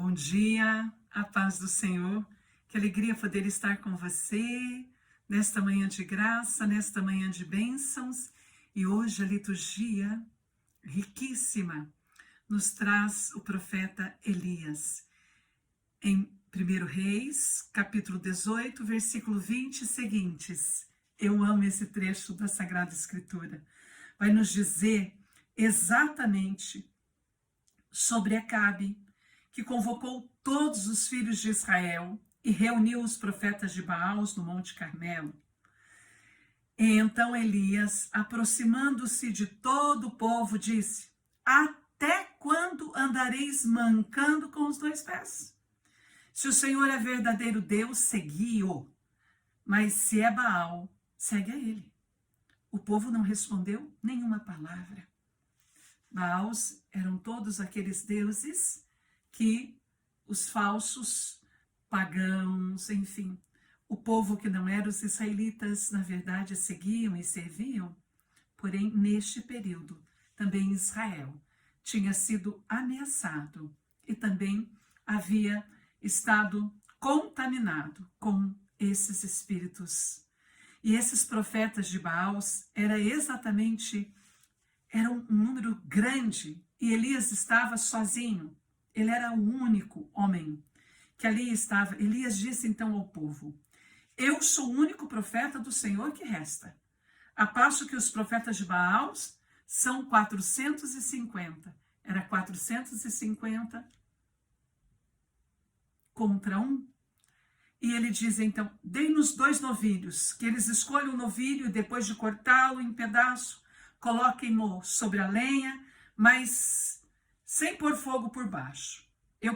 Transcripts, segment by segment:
Bom dia, a paz do Senhor, que alegria poder estar com você nesta manhã de graça, nesta manhã de bênçãos. E hoje a liturgia riquíssima nos traz o profeta Elias. Em 1 Reis, capítulo 18, versículo 20 e seguintes. Eu amo esse trecho da Sagrada Escritura. Vai nos dizer exatamente sobre Acabe, que convocou todos os filhos de Israel e reuniu os profetas de Baal no Monte Carmelo. E então Elias, aproximando-se de todo o povo, disse: até quando andareis mancando com os dois pés? Se o Senhor é verdadeiro Deus, segui-o, mas se é Baal, segue a ele. O povo não respondeu nenhuma palavra. Baals eram todos aqueles deuses que os falsos pagãos, enfim, o povo que não era os israelitas, na verdade, seguiam e serviam. Porém, neste período, também Israel tinha sido ameaçado e também havia estado contaminado com esses espíritos. E esses profetas de Baals era um número grande, e Elias estava sozinho. Ele era o único homem que ali estava. Elias disse então ao povo: eu sou o único profeta do Senhor que resta. A passo que os profetas de Baal são 450. Era 450 contra um. E ele diz então: dei-nos 2 novilhos, que eles escolham o novilho e depois de cortá-lo em pedaço, coloquem-no sobre a lenha, mas sem pôr fogo por baixo. Eu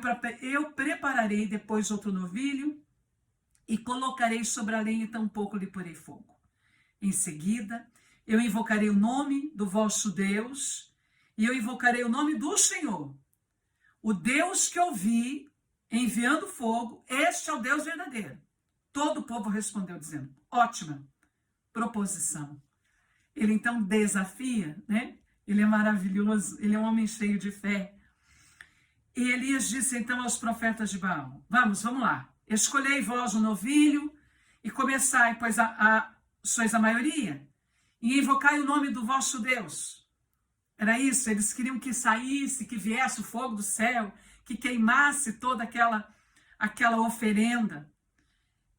prepararei depois outro novilho e colocarei sobre a lenha e tampouco lhe porei fogo. Em seguida, eu invocarei o nome do vosso Deus e eu invocarei o nome do Senhor. O Deus que ouvi enviando fogo, este é o Deus verdadeiro. Todo o povo respondeu dizendo: ótima proposição. Ele então desafia, né? Ele é maravilhoso, ele é um homem cheio de fé. E Elias disse então aos profetas de Baal: vamos lá, escolhei vós o novilho e começai, pois sois a maioria, e invocai o nome do vosso Deus. Era isso, eles queriam que saísse, que viesse o fogo do céu, que queimasse toda aquela oferenda.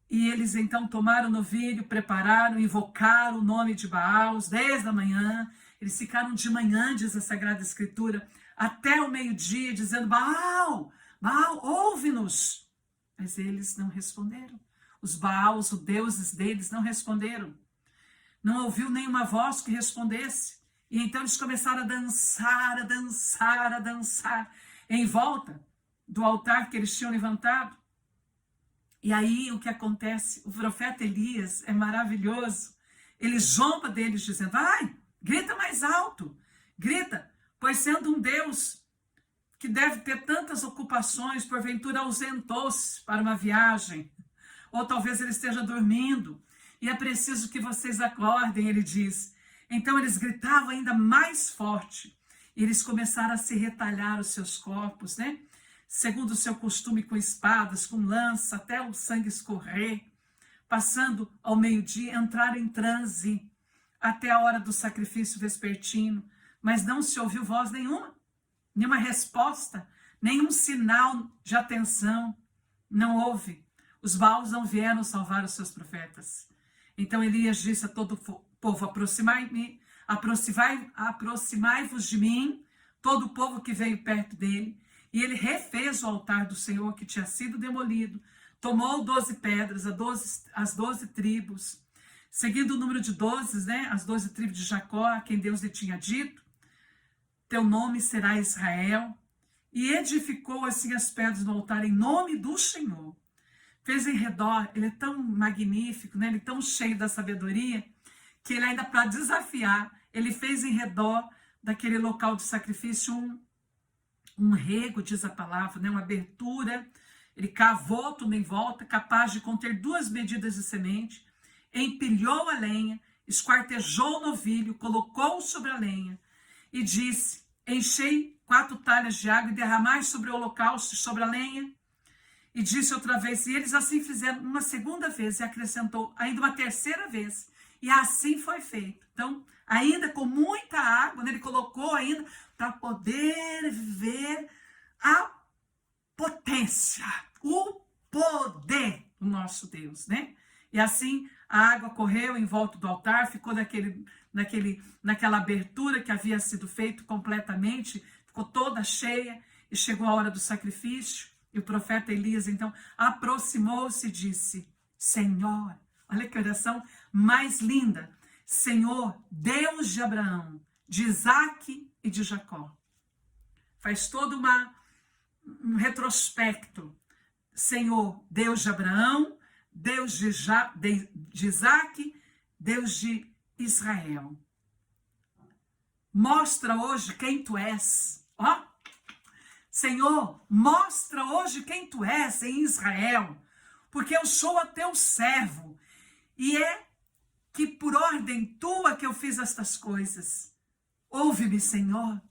E eles então tomaram o novilho, prepararam, invocaram o nome de Baal desde a manhã. Eles ficaram de manhã, diz a Sagrada Escritura, até o meio-dia, dizendo: Baal, Baal, ouve-nos. Mas eles não responderam. Os Baals, os deuses deles, não responderam. Não ouviu nenhuma voz que respondesse. E então eles começaram a dançar, a dançar, a dançar, em volta do altar que eles tinham levantado. E aí o que acontece? O profeta Elias é maravilhoso. Ele zomba deles dizendo: vai, grita mais alto, grita, pois sendo um Deus que deve ter tantas ocupações, porventura ausentou-se para uma viagem, ou talvez ele esteja dormindo, e é preciso que vocês acordem, ele diz. Então eles gritavam ainda mais forte, e eles começaram a se retalhar os seus corpos, né? Segundo o seu costume, com espadas, com lança, até o sangue escorrer. Passando ao meio-dia, entraram em transe até a hora do sacrifício vespertino, mas não se ouviu voz nenhuma resposta, nenhum sinal de atenção, não houve. Os Baals não vieram salvar os seus profetas. Então Elias disse a todo o povo: aproximai-vos de mim, todo o povo que veio perto dele. E ele refez o altar do Senhor que tinha sido demolido, tomou 12 pedras, as 12 tribos, seguindo o número de 12, né, as 12 tribos de Jacó, a quem Deus lhe tinha dito: teu nome será Israel. E edificou assim as pedras no altar em nome do Senhor. Fez em redor, ele é tão magnífico, né, ele é tão cheio da sabedoria, que ele ainda, para desafiar, ele fez em redor daquele local de sacrifício um rego, diz a palavra, né? Uma abertura. Ele cavou tudo em volta, capaz de conter 2 medidas de semente, empilhou a lenha, esquartejou o novilho, colocou-o sobre a lenha e disse: enchei 4 talhas de água e derramai sobre o holocausto e sobre a lenha. E disse outra vez, e eles assim fizeram uma segunda vez, e acrescentou ainda uma terceira vez. E assim foi feito. Então, ainda com muita água, né, ele colocou ainda para poder ver a potência, o poder do nosso Deus, né? E assim a água correu em volta do altar, ficou naquela abertura que havia sido feita completamente, ficou toda cheia, e chegou a hora do sacrifício. E o profeta Elias, então, aproximou-se e disse, Senhor, olha que oração mais linda, Senhor, Deus de Abraão, de Isaque e de Jacó. Faz todo um retrospecto. Senhor, Deus de Abraão, Deus de Isaque, Deus de Israel. Mostra hoje quem tu és, ó. Senhor, mostra hoje quem tu és em Israel, porque eu sou a teu servo, e é que por ordem tua que eu fiz estas coisas. Ouve-me, Senhor,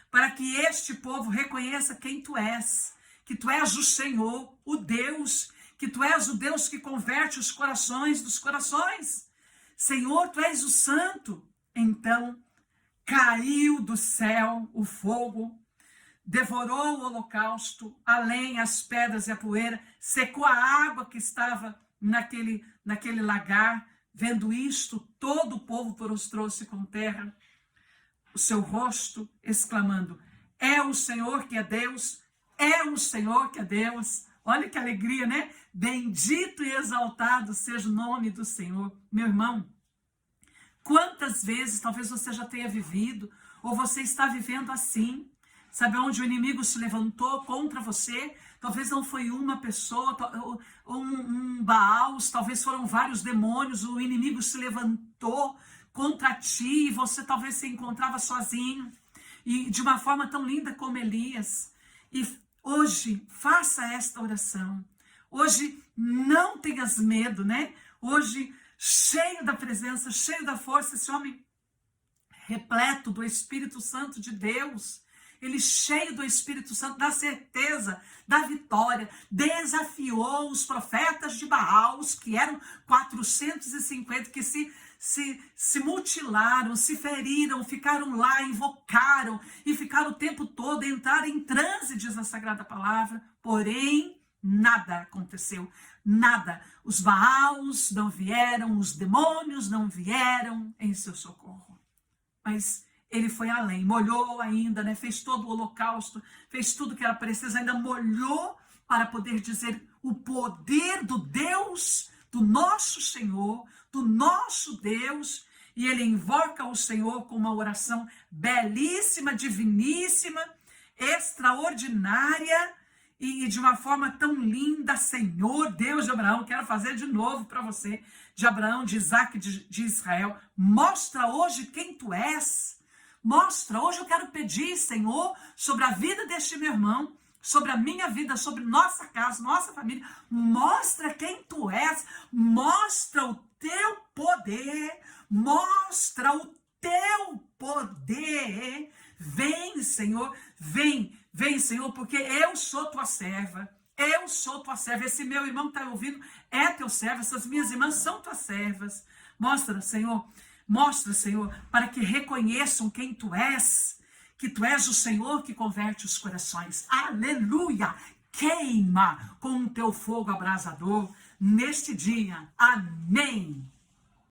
para que este povo reconheça quem tu és, que tu és o Senhor, o Deus, que tu és o Deus que converte os corações dos corações. Senhor, tu és o Santo. Então, caiu do céu o fogo, devorou o holocausto, a lenha, as pedras e a poeira, secou a água que estava naquele lagar. Vendo isto, todo o povo prostrou-se com terra, o seu rosto, exclamando, é o Senhor que é Deus, é o Senhor que é Deus. Olha que alegria, né? Bendito e exaltado seja o nome do Senhor. Meu irmão, quantas vezes talvez você já tenha vivido, ou você está vivendo assim, sabe, onde o inimigo se levantou contra você? Talvez não foi uma pessoa, um Baal, talvez foram vários demônios, o inimigo se levantou contra ti, e você talvez se encontrava sozinho, e de uma forma tão linda como Elias. E hoje, faça esta oração. Hoje, não tenhas medo, né? Hoje, cheio da presença, cheio da força, esse homem repleto do Espírito Santo de Deus, ele cheio do Espírito Santo, da certeza, da vitória, desafiou os profetas de Baal, que eram 450, que se mutilaram, se feriram, ficaram lá, invocaram, e ficaram o tempo todo, entraram em transe, diz a Sagrada Palavra, porém, nada aconteceu, nada. Os Baals não vieram, os demônios não vieram em seu socorro. Mas ele foi além, molhou ainda, né? Fez todo o holocausto, fez tudo que era preciso, ainda molhou para poder dizer o poder do Deus, do nosso Senhor, do nosso Deus. E ele invoca o Senhor com uma oração belíssima, diviníssima, extraordinária, e de uma forma tão linda. Senhor, Deus de Abraão, quero fazer de novo para você, de Abraão, de Isaque, de Israel, mostra hoje quem tu és. Mostra, hoje eu quero pedir, Senhor, sobre a vida deste meu irmão, sobre a minha vida, sobre nossa casa, nossa família. Mostra quem tu és, mostra o teu poder, mostra o teu poder. Vem, Senhor, vem, Senhor, porque eu sou tua serva. Eu sou tua serva. Esse meu irmão que está ouvindo é teu servo. Essas minhas irmãs são tuas servas. Mostra, Senhor, para que reconheçam quem tu és, que tu és o Senhor que converte os corações. Aleluia! Queima com o teu fogo abrasador neste dia. Amém!